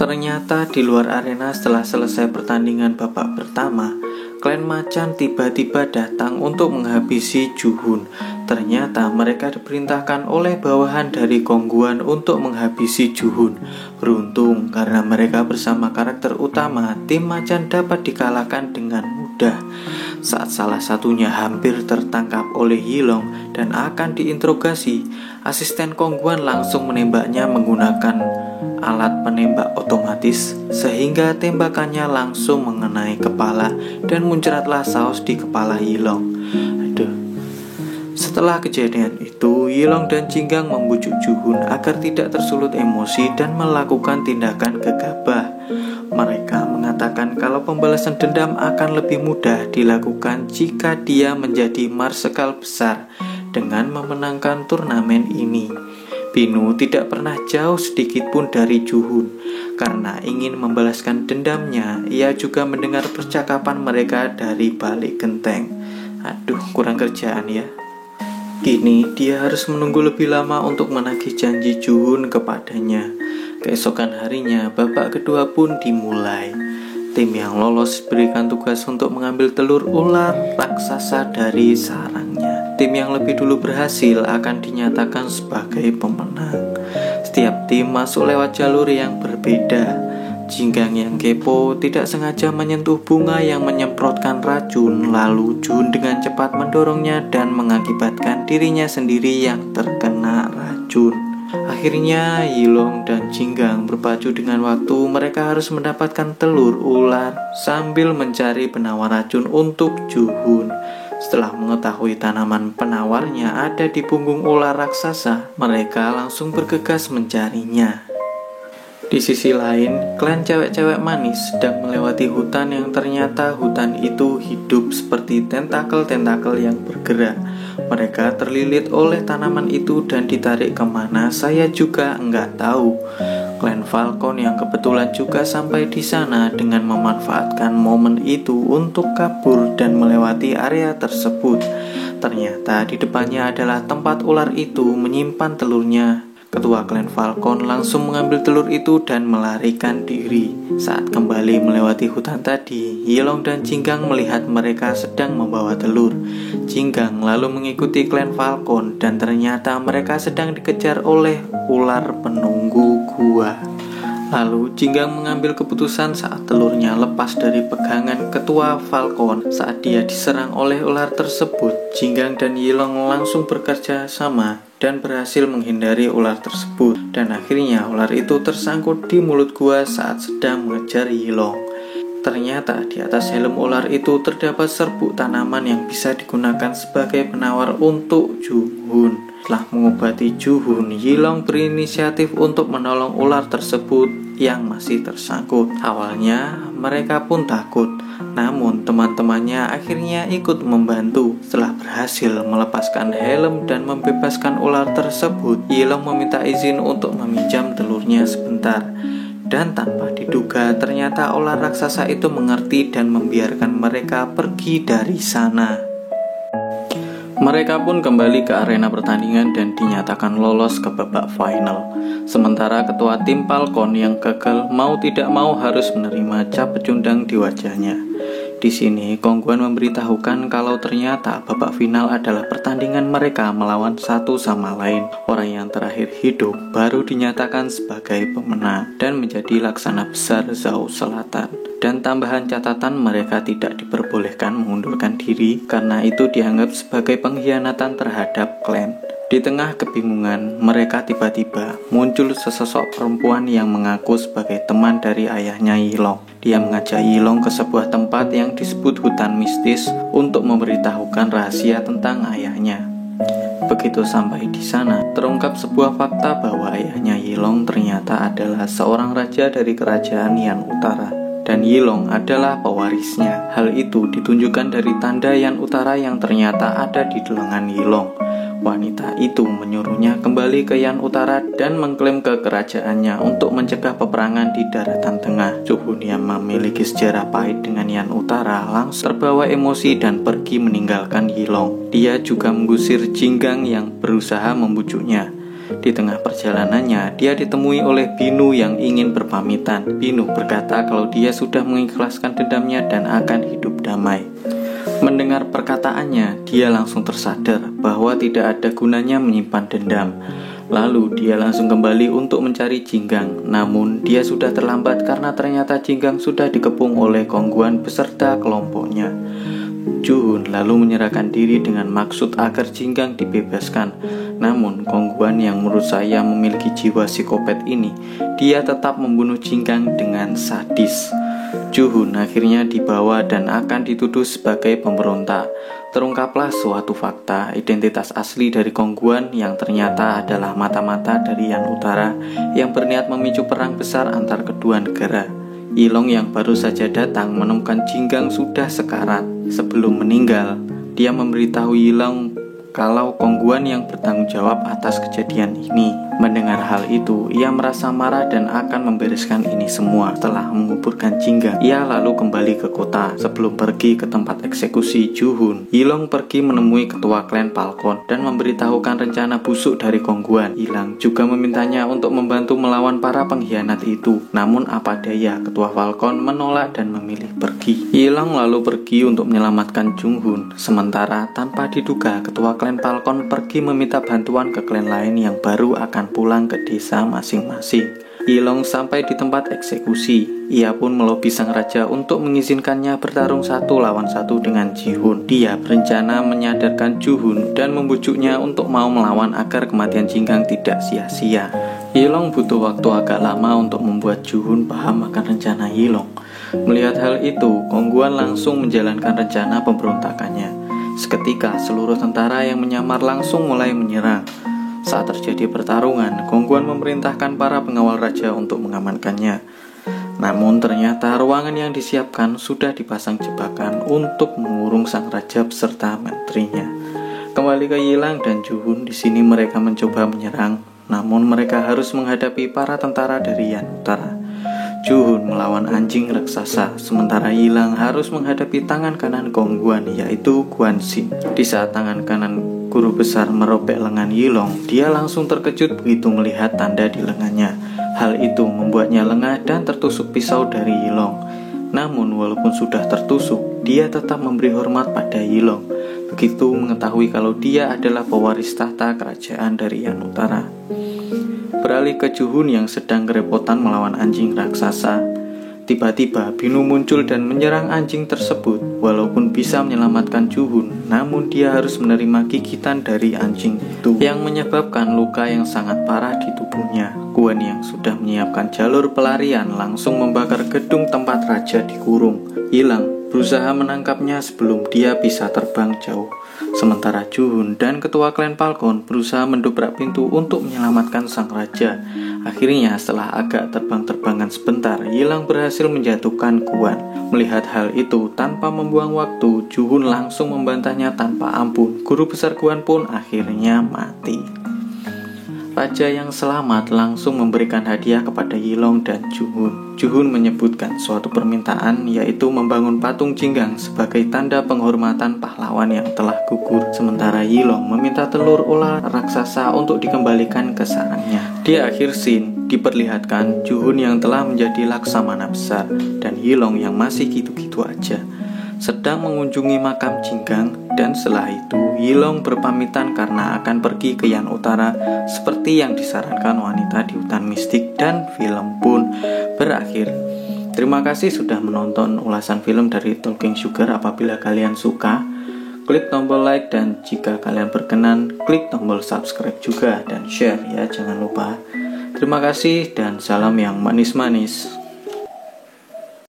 Ternyata di luar arena setelah selesai pertandingan babak pertama, klan macan tiba-tiba datang untuk menghabisi Ju-hoon. Ternyata mereka diperintahkan oleh bawahan dari Kong-guan untuk menghabisi Ju-hoon. Beruntung karena mereka bersama karakter utama, tim macan dapat dikalahkan dengan mudah. Saat salah satunya hampir tertangkap oleh Yilong dan akan diinterogasi, asisten Kong-guan langsung menembaknya menggunakan alat penembak otomatis sehingga tembakannya langsung mengenai kepala dan muncratlah saus di kepala Yilong. Setelah kejadian itu, Yilong dan Jinggang membujuk Ju-hoon agar tidak tersulut emosi dan melakukan tindakan gegabah. Mereka mengatakan kalau pembalasan dendam akan lebih mudah dilakukan jika dia menjadi marsekal besar dengan memenangkan turnamen ini. Binu tidak pernah jauh sedikit pun dari Ju-hoon. Karena ingin membalaskan dendamnya, ia juga mendengar percakapan mereka dari balik genteng. Kurang kerjaan ya. Kini dia harus menunggu lebih lama untuk menagih janji Ju-hoon kepadanya. Keesokan harinya, babak kedua pun dimulai. Tim yang lolos diberikan tugas untuk mengambil telur ular raksasa dari sarangnya. Tim yang lebih dulu berhasil akan dinyatakan sebagai pemenang. Setiap tim masuk lewat jalur yang berbeda. Jinggang yang kepo tidak sengaja menyentuh bunga yang menyemprotkan racun, lalu Jun dengan cepat mendorongnya dan mengakibatkan dirinya sendiri yang terkena racun. Akhirnya Yilong dan Jinggang berpacu dengan waktu. Mereka harus mendapatkan telur ular sambil mencari penawar racun untuk Ju-hoon. Setelah mengetahui tanaman penawarnya ada di punggung ular raksasa, mereka langsung bergegas mencarinya. Di sisi lain, klan cewek-cewek manis sedang melewati hutan yang ternyata hutan itu hidup seperti tentakel-tentakel yang bergerak. Mereka terlilit oleh tanaman itu dan ditarik kemana saya juga enggak tahu. Klan Falcon yang kebetulan juga sampai di sana dengan memanfaatkan momen itu untuk kabur dan melewati area tersebut. Ternyata di depannya adalah tempat ular itu menyimpan telurnya. Ketua klan Falcon langsung mengambil telur itu dan melarikan diri. Saat kembali melewati hutan tadi, Yilong dan Jinggang melihat mereka sedang membawa telur. Jinggang lalu mengikuti klan Falcon dan ternyata mereka sedang dikejar oleh ular penunggu gua. Lalu Jinggang mengambil keputusan saat telurnya lepas dari pegangan ketua Falcon. Saat dia diserang oleh ular tersebut, Jinggang dan Yilong langsung bekerja sama dan berhasil menghindari ular tersebut. Dan akhirnya ular itu tersangkut di mulut gua saat sedang mengejar Yilong. Ternyata di atas helm ular itu terdapat serbuk tanaman yang bisa digunakan sebagai penawar untuk Ju-hoon. Setelah mengobati Ju-hoon, Yilong berinisiatif untuk menolong ular tersebut yang masih tersangkut. Awalnya mereka pun takut, namun teman-temannya akhirnya ikut membantu. Setelah berhasil melepaskan helm dan membebaskan ular tersebut, Yilong meminta izin untuk meminjam telurnya sebentar. Dan tanpa diduga ternyata ular raksasa itu mengerti dan membiarkan mereka pergi dari sana. Mereka pun kembali ke arena pertandingan dan dinyatakan lolos ke babak final. Sementara ketua tim Falcon yang gagal mau tidak mau harus menerima cap pecundang di wajahnya. Di sini Kong-guan memberitahukan kalau ternyata babak final adalah pertandingan mereka melawan satu sama lain. Orang yang terakhir hidup baru dinyatakan sebagai pemenang dan menjadi laksana besar Zhao Selatan. Dan tambahan catatan, mereka tidak diperbolehkan mengundurkan diri karena itu dianggap sebagai pengkhianatan terhadap klan. Di tengah kebingungan, mereka tiba-tiba muncul sesosok perempuan yang mengaku sebagai teman dari ayahnya Yilong. Dia mengajak Yilong ke sebuah tempat yang disebut hutan mistis untuk memberitahukan rahasia tentang ayahnya. Begitu sampai di sana, terungkap sebuah fakta bahwa ayahnya Yilong ternyata adalah seorang raja dari kerajaan Yan Utara. Dan Yilong adalah pewarisnya. Hal itu ditunjukkan dari tanda Yan Utara yang ternyata ada di lengan Yilong. Wanita itu menyuruhnya kembali ke Yan Utara dan mengklaim kekerajaannya untuk mencegah peperangan di daratan tengah. Ju-hoon yang memiliki sejarah pahit dengan Yan Utara langsung terbawa emosi dan pergi meninggalkan Yilong. Dia juga mengusir Jinggang yang berusaha membujuknya. Di tengah perjalanannya, dia ditemui oleh Binu yang ingin berpamitan. Binu berkata kalau dia sudah mengikhlaskan dendamnya dan akan hidup damai. Mendengar perkataannya, dia langsung tersadar bahwa tidak ada gunanya menyimpan dendam. Lalu dia langsung kembali untuk mencari Jinggang. Namun dia sudah terlambat karena ternyata Jinggang sudah dikepung oleh Kongguan beserta kelompoknya. Juhun lalu menyerahkan diri dengan maksud agar Jinggang dibebaskan. Namun Kongguan yang menurut saya memiliki jiwa psikopat ini, dia tetap membunuh Jinggang dengan sadis. Juhun akhirnya dibawa dan akan dituduh sebagai pemberontak. Terungkaplah suatu fakta, identitas asli dari Kongguan yang ternyata adalah mata-mata dari Yan Utara yang berniat memicu perang besar antar kedua negara. Yilong yang baru saja datang menemukan Jinggang sudah sekarat. Sebelum meninggal, dia memberitahu Yilong kalau Kongguan yang bertanggung jawab atas kejadian ini. Mendengar hal itu, ia merasa marah dan akan membereskan ini semua. Setelah menguburkan Jinggang, ia lalu kembali ke kota. Sebelum pergi ke tempat eksekusi Juhun, Yilong pergi menemui ketua klan Falcon dan memberitahukan rencana busuk dari Kongguan. Yilong juga memintanya untuk membantu melawan para pengkhianat itu. Namun apa daya, ketua Falcon menolak dan memilih pergi. Yilong lalu pergi untuk menyelamatkan Junghun. Sementara tanpa diduga, ketua klan Falcon pergi meminta bantuan ke klan lain yang baru akan pulang ke desa masing-masing. Yilong sampai di tempat eksekusi. Ia pun melobi sang raja untuk mengizinkannya bertarung 1 lawan 1 dengan Jihun. Dia berencana menyadarkan Juhun dan membujuknya untuk mau melawan agar kematian Jinggang tidak sia-sia. Yilong butuh waktu agak lama untuk membuat Juhun paham akan rencana Yilong. Melihat hal itu, Kongguan langsung menjalankan rencana pemberontakannya. Seketika seluruh tentara yang menyamar langsung mulai menyerang. Saat terjadi pertarungan, Kongguan memerintahkan para pengawal raja untuk mengamankannya. Namun ternyata ruangan yang disiapkan sudah dipasang jebakan untuk mengurung sang raja beserta menterinya. Kembali ke Yilong dan Juhun, di sini mereka mencoba menyerang, namun mereka harus menghadapi para tentara dari Yan Utara. Juhun melawan anjing raksasa, sementara Yilong harus menghadapi tangan kanan Kongguan, yaitu Guanxin. Di saat tangan kanan guru besar merobek lengan Yilong, dia langsung terkejut begitu melihat tanda di lengannya. Hal itu membuatnya lengah dan tertusuk pisau dari Yilong. Namun walaupun sudah tertusuk, dia tetap memberi hormat pada Yilong. Begitu mengetahui kalau dia adalah pewaris tahta kerajaan dari Yan Utara. Beralih ke Juhun yang sedang kerepotan melawan anjing raksasa. Tiba-tiba Binu muncul dan menyerang anjing tersebut. Walaupun bisa menyelamatkan Juhun, namun dia harus menerima gigitan dari anjing itu yang menyebabkan luka yang sangat parah di tubuhnya. Guan yang sudah menyiapkan jalur pelarian langsung membakar gedung tempat raja dikurung. Yilong berusaha menangkapnya sebelum dia bisa terbang jauh. Sementara Juhun dan ketua klan Falcon berusaha mendobrak pintu untuk menyelamatkan sang raja. Akhirnya setelah agak terbang-terbangan sebentar, Yilong berhasil menjatuhkan Guan. Melihat hal itu, tanpa membuang waktu, Juhun langsung membantahnya tanpa ampun. Guru besar Guan pun akhirnya mati. Raja yang selamat langsung memberikan hadiah kepada Yilong dan Juhun. Juhun menyebutkan suatu permintaan, yaitu membangun patung Jinggang sebagai tanda penghormatan pahlawan yang telah gugur. Sementara Yilong meminta telur ular raksasa untuk dikembalikan ke sarangnya. Di akhir scene diperlihatkan Juhun yang telah menjadi laksamana besar dan Yilong yang masih gitu-gitu aja sedang mengunjungi makam Jinggang. Dan setelah itu Yilong berpamitan karena akan pergi ke Yan Utara seperti yang disarankan wanita di hutan mistik, dan film pun berakhir. Terima kasih sudah menonton ulasan film dari Talking Sugar. Apabila kalian suka, klik tombol like, dan jika kalian berkenan, klik tombol subscribe juga dan share ya, jangan lupa. Terima kasih dan salam yang manis-manis.